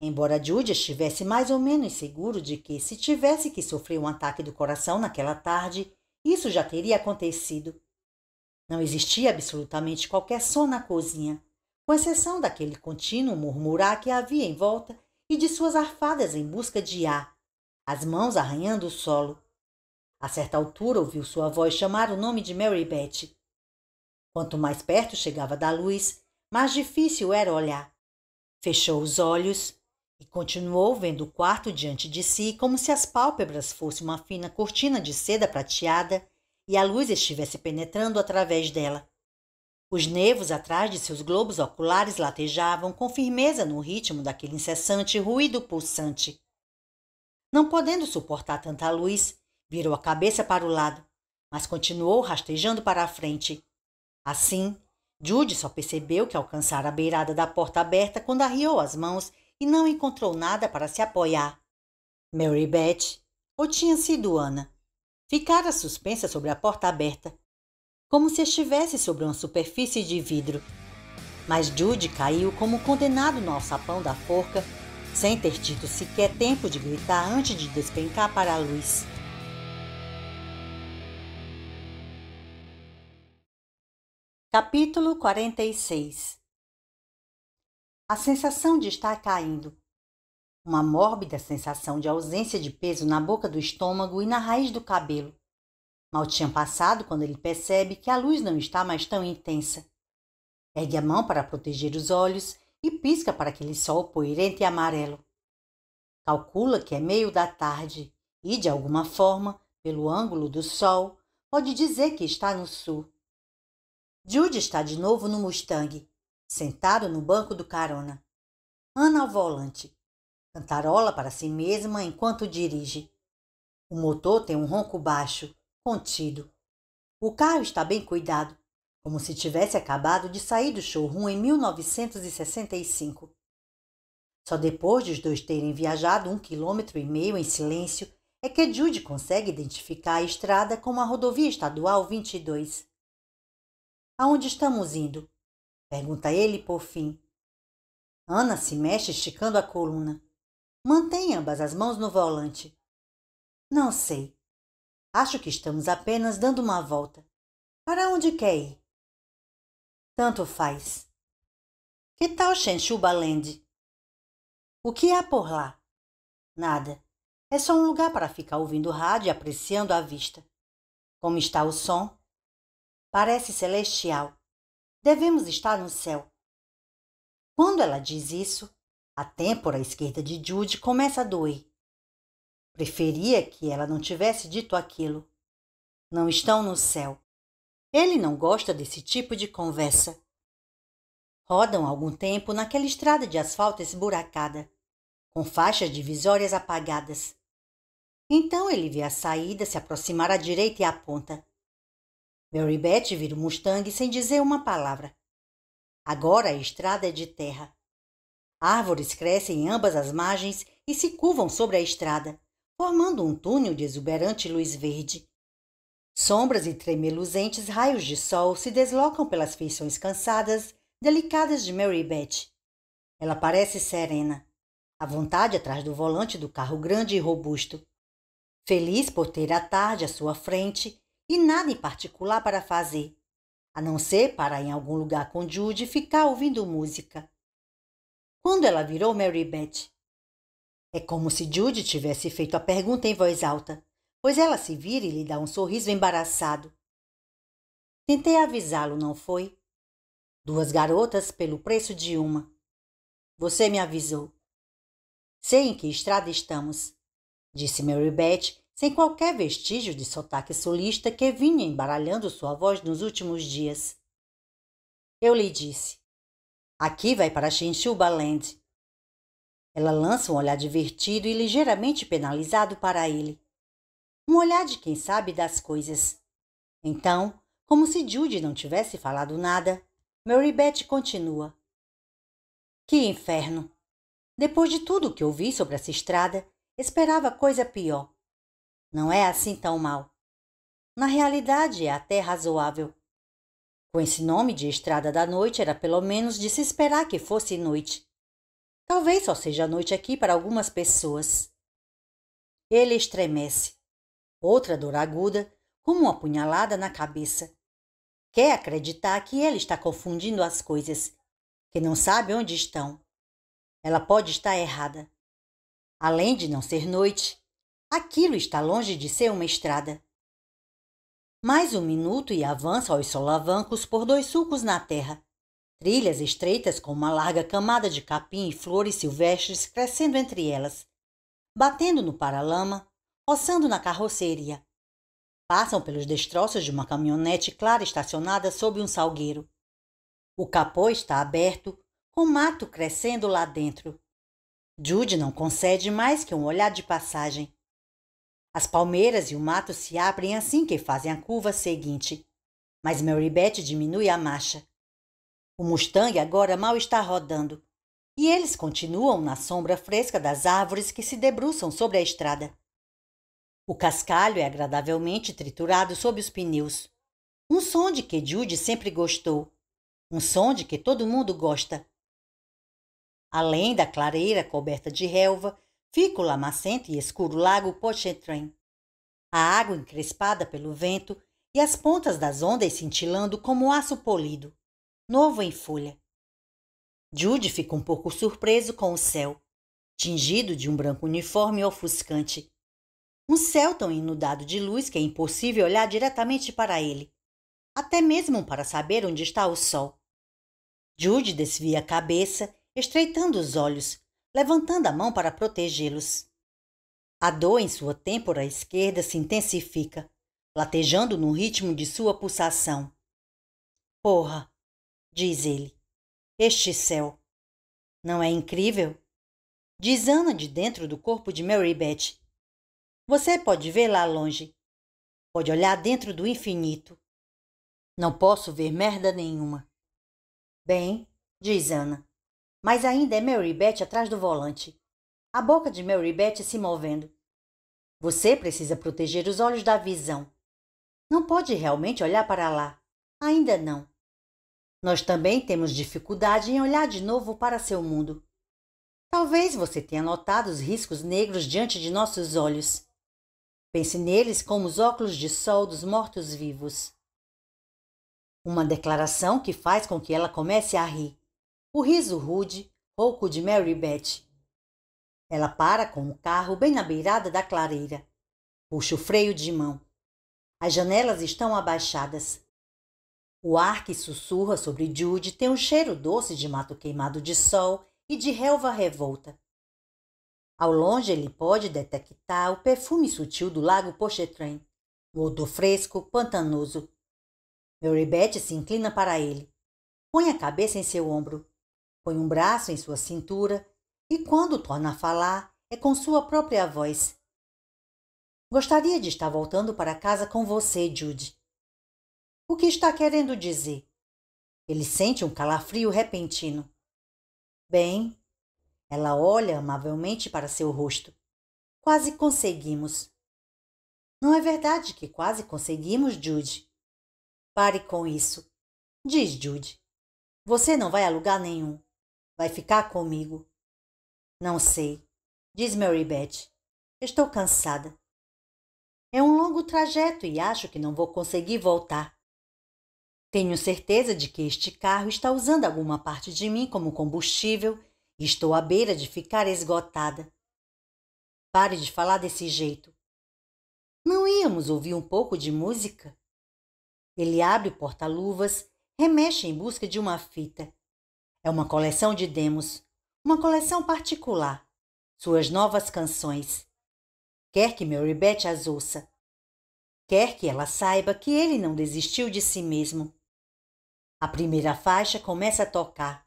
Embora Judy estivesse mais ou menos seguro de que, se tivesse que sofrer um ataque do coração naquela tarde, isso já teria acontecido. Não existia absolutamente qualquer som na cozinha, com exceção daquele contínuo murmurar que havia em volta e de suas arfadas em busca de ar, as mãos arranhando o solo. A certa altura ouviu sua voz chamar o nome de Mary Beth. Quanto mais perto chegava da luz, mais difícil era olhar. Fechou os olhos e continuou vendo o quarto diante de si como se as pálpebras fossem uma fina cortina de seda prateada e a luz estivesse penetrando através dela. Os nervos atrás de seus globos oculares latejavam com firmeza no ritmo daquele incessante ruído pulsante. Não podendo suportar tanta luz, virou a cabeça para o lado, mas continuou rastejando para a frente. Assim, Judy só percebeu que alcançara a beirada da porta aberta quando arriou as mãos e não encontrou nada para se apoiar. Mary Beth, ou tinha sido Ana, ficara suspensa sobre a porta aberta. como se estivesse sobre uma superfície de vidro. Mas Jude caiu como condenado no alçapão da forca, sem ter tido sequer tempo de gritar antes de despencar para a luz. Capítulo 46. A sensação de estar caindo. Uma mórbida sensação de ausência de peso na boca do estômago e na raiz do cabelo. Mal tinha passado quando ele percebe que a luz não está mais tão intensa. Ergue a mão para proteger os olhos e pisca para aquele sol poeirento e amarelo. Calcula que é meio da tarde e, de alguma forma, pelo ângulo do sol, pode dizer que está no sul. Jude está de novo no Mustang, sentado no banco do carona. Ana ao volante. Cantarola para si mesma enquanto dirige. O motor tem um ronco baixo, contido. O carro está bem cuidado, como se tivesse acabado de sair do showroom em 1965. Só depois de os dois terem viajado 1,5 km em silêncio é que Jude consegue identificar a estrada como a rodovia estadual 22. Aonde estamos indo? Pergunta ele por fim. Ana se mexe esticando a coluna. Mantém ambas as mãos no volante. Não sei. Acho que estamos apenas dando uma volta. Para onde quer ir? Tanto faz. Que tal Shenchuba Land? O que há por lá? Nada. É só um lugar para ficar ouvindo rádio e apreciando a vista. Como está o som? Parece celestial. Devemos estar no céu. Quando ela diz isso, a têmpora esquerda de Jude começa a doer. Preferia que ela não tivesse dito aquilo. Não estão no céu. Ele não gosta desse tipo de conversa. Rodam algum tempo naquela estrada de asfalto esburacada, com faixas divisórias apagadas. Então ele vê a saída se aproximar à direita e aponta. Mary Beth vira o Mustang sem dizer uma palavra. Agora a estrada é de terra. Árvores crescem em ambas as margens e se curvam sobre a estrada, formando um túnel de exuberante luz verde. Sombras e tremeluzentes raios de sol se deslocam pelas feições cansadas, delicadas de Mary Beth. Ela parece serena, à vontade atrás do volante do carro grande e robusto. Feliz por ter a tarde à sua frente e nada em particular para fazer, a não ser parar em algum lugar com Jude e ficar ouvindo música. Quando ela virou Mary Beth? É como se Jude tivesse feito a pergunta em voz alta, pois ela se vira e lhe dá um sorriso embaraçado. Tentei avisá-lo, não foi? 2 garotas pelo preço de uma. Você me avisou. Sei em que estrada estamos, disse Mary Beth, sem qualquer vestígio de sotaque sulista que vinha embaralhando sua voz nos últimos dias. Eu lhe disse. Aqui vai para Shenchuba Land. Ela lança um olhar divertido e ligeiramente penalizado para ele. Um olhar de quem sabe das coisas. Então, como se Jude não tivesse falado nada, Mary Beth continua. Que inferno! Depois de tudo o que ouvi sobre essa estrada, esperava coisa pior. Não é assim tão mal. Na realidade, é até razoável. Com esse nome de Estrada da Noite, era pelo menos de se esperar que fosse noite. Talvez só seja noite aqui para algumas pessoas. Ele estremece. Outra dor aguda, como uma punhalada na cabeça. Quer acreditar que ele está confundindo as coisas, que não sabe onde estão. Ela pode estar errada. Além de não ser noite, aquilo está longe de ser uma estrada. Mais 1 minuto e avança aos solavancos por 2 sulcos na terra. Trilhas estreitas com uma larga camada de capim e flores silvestres crescendo entre elas. Batendo no paralama, roçando na carroceria. Passam pelos destroços de uma caminhonete clara estacionada sob um salgueiro. O capô está aberto, com mato crescendo lá dentro. Jude não concede mais que um olhar de passagem. As palmeiras e o mato se abrem assim que fazem a curva seguinte, mas Mary Beth diminui a marcha. O Mustang agora mal está rodando, e eles continuam na sombra fresca das árvores que se debruçam sobre a estrada. O cascalho é agradavelmente triturado sob os pneus. Um som de que Judy sempre gostou. Um som de que todo mundo gosta. Além da clareira coberta de relva, fica o lamacento e escuro lago Pontchartrain. A água encrespada pelo vento e as pontas das ondas cintilando como aço polido, novo em folha. Judy fica um pouco surpreso com o céu, tingido de um branco uniforme ofuscante. Um céu tão inundado de luz que é impossível olhar diretamente para ele, até mesmo para saber onde está o sol. Judy desvia a cabeça, estreitando os olhos, levantando a mão para protegê-los. A dor em sua têmpora esquerda se intensifica, latejando no ritmo de sua pulsação. Porra, diz ele, este céu. Não é incrível? Diz Ana de dentro do corpo de Mary Beth. Você pode ver lá longe. Pode olhar dentro do infinito. Não posso ver merda nenhuma. Bem, diz Ana, mas ainda é Mary Beth atrás do volante. A boca de Mary Beth se movendo. Você precisa proteger os olhos da visão. Não pode realmente olhar para lá. Ainda não. Nós também temos dificuldade em olhar de novo para seu mundo. Talvez você tenha notado os riscos negros diante de nossos olhos. Pense neles como os óculos de sol dos mortos-vivos. Uma declaração que faz com que ela comece a rir. O riso rude, rouco de Mary Beth. Ela para com o carro bem na beirada da clareira. Puxa o freio de mão. As janelas estão abaixadas. O ar que sussurra sobre Judy tem um cheiro doce de mato queimado de sol e de relva revolta. Ao longe ele pode detectar o perfume sutil do lago Pontchartrain, o odor fresco, pantanoso. Mary Beth se inclina para ele. Põe a cabeça em seu ombro. Põe um braço em sua cintura e, quando torna a falar, é com sua própria voz. Gostaria de estar voltando para casa com você, Judy. O que está querendo dizer? Ele sente um calafrio repentino. Bem, ela olha amavelmente para seu rosto. Quase conseguimos. Não é verdade que quase conseguimos, Judy? Pare com isso, diz Judy. Você não vai a lugar nenhum. Vai ficar comigo. Não sei, diz Mary Beth. Estou cansada. É um longo trajeto e acho que não vou conseguir voltar. Tenho certeza de que este carro está usando alguma parte de mim como combustível e estou à beira de ficar esgotada. Pare de falar desse jeito. Não íamos ouvir um pouco de música? Ele abre o porta-luvas, remexe em busca de uma fita. É uma coleção de demos, uma coleção particular. Suas novas canções. Quer que Mary Beth as ouça. Quer que ela saiba que ele não desistiu de si mesmo. A primeira faixa começa a tocar.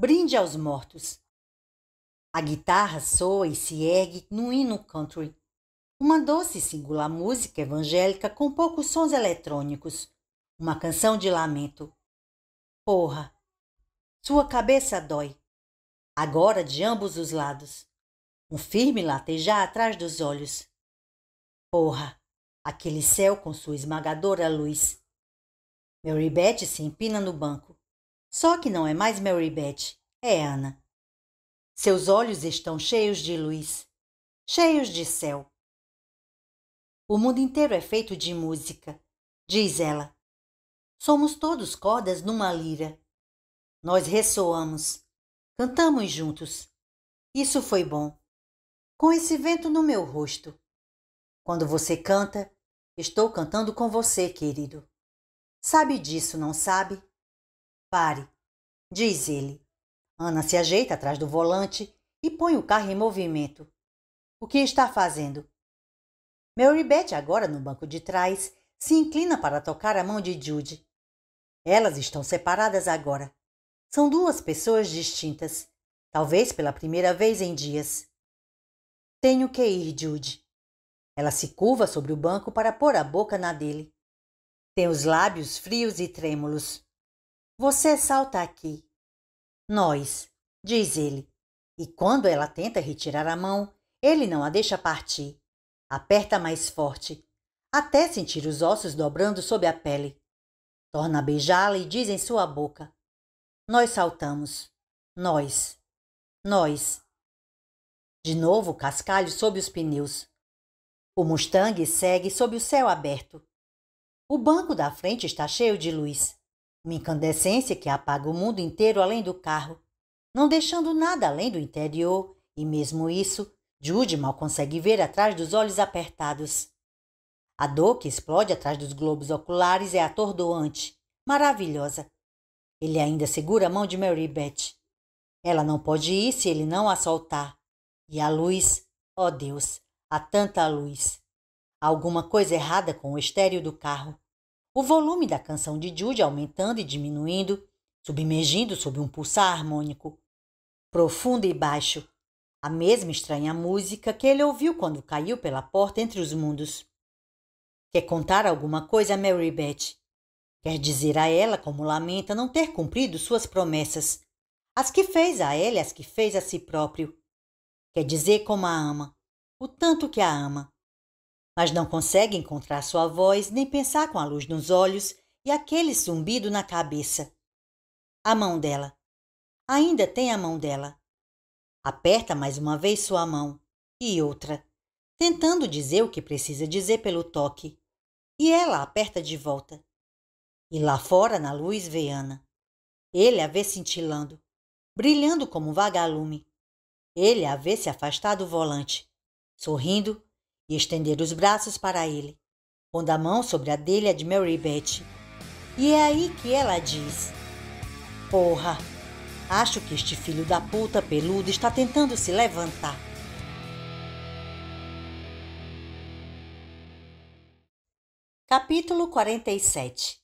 Brinde aos mortos. A guitarra soa e se ergue num hino country. Uma doce e singular música evangélica com poucos sons eletrônicos. Uma canção de lamento. Porra! Sua cabeça dói. Agora de ambos os lados. Um firme latejar atrás dos olhos. Porra! Aquele céu com sua esmagadora luz. Mary Beth se empina no banco. Só que não é mais Mary Beth, é Ana. Seus olhos estão cheios de luz, cheios de céu. O mundo inteiro é feito de música, diz ela. Somos todos cordas numa lira. Nós ressoamos, cantamos juntos. Isso foi bom. Com esse vento no meu rosto. Quando você canta, estou cantando com você, querido. Sabe disso, não sabe? Pare, diz ele. Ana se ajeita atrás do volante e põe o carro em movimento. O que está fazendo? Mary Beth, agora no banco de trás, se inclina para tocar a mão de Judy. Elas estão separadas agora. São duas pessoas distintas, talvez pela primeira vez em dias. Tenho que ir, Judy. Ela se curva sobre o banco para pôr a boca na dele. Tem os lábios frios e trêmulos. Você salta aqui. Nós, diz ele. E quando ela tenta retirar a mão, ele não a deixa partir. Aperta mais forte, até sentir os ossos dobrando sob a pele. Torna a beijá-la e diz em sua boca: nós saltamos. Nós. Nós. De novo o cascalho sob os pneus. O Mustang segue sob o céu aberto. O banco da frente está cheio de luz. Uma incandescência que apaga o mundo inteiro além do carro, não deixando nada além do interior, e mesmo isso, Jude mal consegue ver atrás dos olhos apertados. A dor que explode atrás dos globos oculares é atordoante, maravilhosa. Ele ainda segura a mão de Mary Beth. Ela não pode ir se ele não a soltar. E a luz, ó Deus, há tanta luz. Há alguma coisa errada com o estéreo do carro. O volume da canção de Jude aumentando e diminuindo, submergindo sob um pulsar harmônico. Profundo e baixo. A mesma estranha música que ele ouviu quando caiu pela porta entre os mundos. Quer contar alguma coisa a Mary Beth. Quer dizer a ela como lamenta não ter cumprido suas promessas. As que fez a ela e as que fez a si próprio. Quer dizer como a ama. O tanto que a ama. Mas não consegue encontrar sua voz nem pensar com a luz nos olhos e aquele zumbido na cabeça. A mão dela. Ainda tem a mão dela. Aperta mais uma vez sua mão. E outra. Tentando dizer o que precisa dizer pelo toque. E ela aperta de volta. E lá fora, na luz, vê Ana. Ele a vê cintilando, brilhando como um vagalume. Ele a vê se afastar do volante, sorrindo e estender os braços para ele, pondo a mão sobre a dele e a de Mary Beth. E é aí que ela diz: porra, acho que este filho da puta peludo está tentando se levantar. Capítulo 47.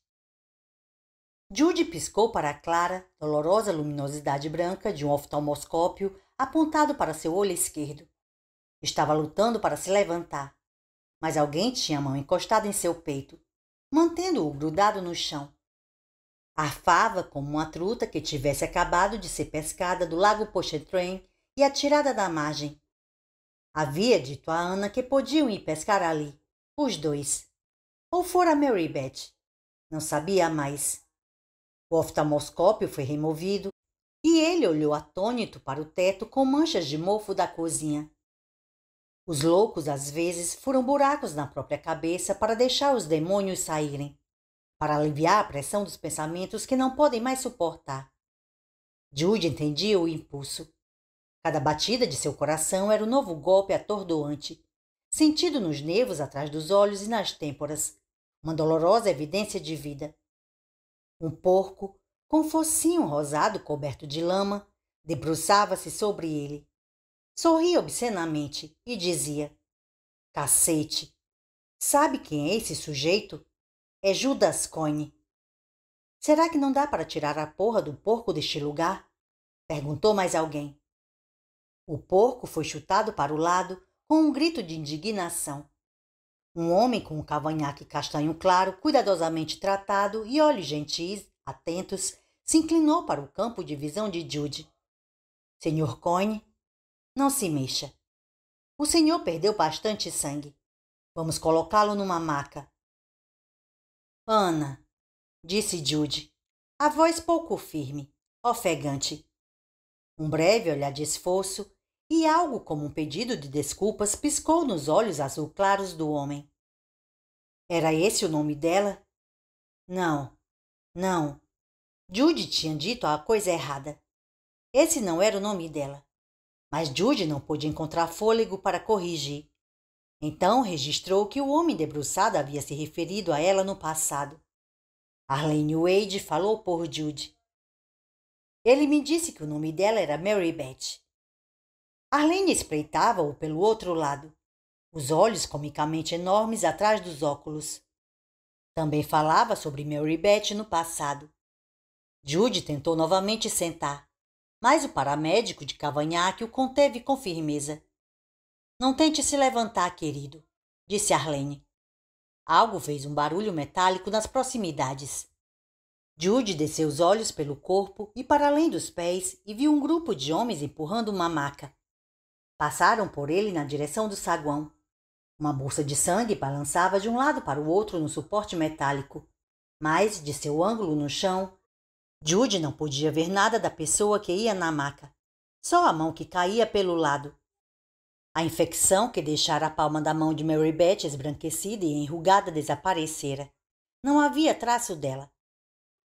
Jude piscou para a clara, dolorosa luminosidade branca de um oftalmoscópio apontado para seu olho esquerdo. Estava lutando para se levantar, mas alguém tinha a mão encostada em seu peito, mantendo-o grudado no chão. Arfava como uma truta que tivesse acabado de ser pescada do lago Pontchartrain e atirada da margem. Havia dito a Ana que podiam ir pescar ali, os dois. Ou fora Mary Beth. Não sabia mais. O oftalmoscópio foi removido e ele olhou atônito para o teto com manchas de mofo da cozinha. Os loucos, às vezes, furam buracos na própria cabeça para deixar os demônios saírem, para aliviar a pressão dos pensamentos que não podem mais suportar. Jude entendia o impulso. Cada batida de seu coração era um novo golpe atordoante, sentido nos nervos atrás dos olhos e nas têmporas, uma dolorosa evidência de vida. Um porco, com um focinho rosado coberto de lama, debruçava-se sobre ele. Sorria obscenamente e dizia: cacete! Sabe quem é esse sujeito? É Judas Coyne. Será que não dá para tirar a porra do porco deste lugar? Perguntou mais alguém. O porco foi chutado para o lado com um grito de indignação. Um homem com um cavanhaque castanho claro, cuidadosamente tratado e olhos gentis, atentos, se inclinou para o campo de visão de Jude. Senhor Coyne, não se mexa. O senhor perdeu bastante sangue. Vamos colocá-lo numa maca. Ana, disse Jude, a voz pouco firme, ofegante. Um breve olhar de esforço e algo como um pedido de desculpas piscou nos olhos azul claros do homem. Era esse o nome dela? Não, não. Jude tinha dito a coisa errada. Esse não era o nome dela. Mas Jude não pôde encontrar fôlego para corrigir. Então registrou que o homem debruçado havia se referido a ela no passado. Arlene Wade falou por Jude. Ele me disse que o nome dela era Mary Beth. Arlene espreitava-o pelo outro lado, os olhos comicamente enormes atrás dos óculos. Também falava sobre Mary Beth no passado. Jude tentou novamente sentar, mas o paramédico de cavanhaque o conteve com firmeza. Não tente se levantar, querido, disse Arlene. Algo fez um barulho metálico nas proximidades. Jude desceu os olhos pelo corpo e para além dos pés e viu um grupo de homens empurrando uma maca. Passaram por ele na direção do saguão. Uma bolsa de sangue balançava de um lado para o outro no suporte metálico. Mas, de seu ângulo no chão, Judy não podia ver nada da pessoa que ia na maca, só a mão que caía pelo lado. A infecção que deixara a palma da mão de Mary Beth esbranquecida e enrugada desaparecera. Não havia traço dela.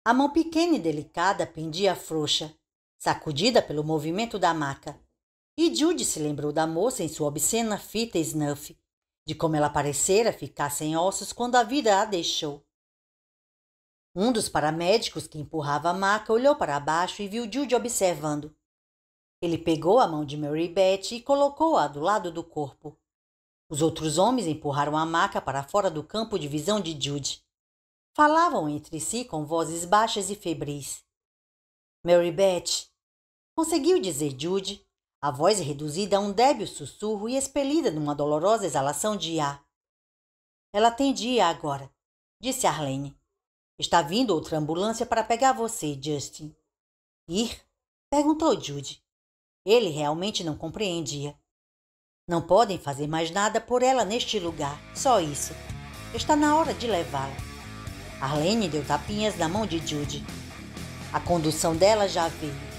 A mão pequena e delicada pendia frouxa, sacudida pelo movimento da maca. E Judy se lembrou da moça em sua obscena fita snuff, de como ela parecera ficar sem ossos quando a vida a deixou. Um dos paramédicos que empurrava a maca olhou para baixo e viu Judy observando. Ele pegou a mão de Mary Beth e colocou-a do lado do corpo. Os outros homens empurraram a maca para fora do campo de visão de Judy. Falavam entre si com vozes baixas e febris. Mary Beth, conseguiu dizer Judy, a voz reduzida a um débil sussurro e expelida numa dolorosa exalação de ar. Ela tem de ir agora, disse Arlene. Está vindo outra ambulância para pegar você, Justin. Ir? Perguntou Judy. Ele realmente não compreendia. Não podem fazer mais nada por ela neste lugar, só isso. Está na hora de levá-la. Arlene deu tapinhas na mão de Judy. A condução dela já veio.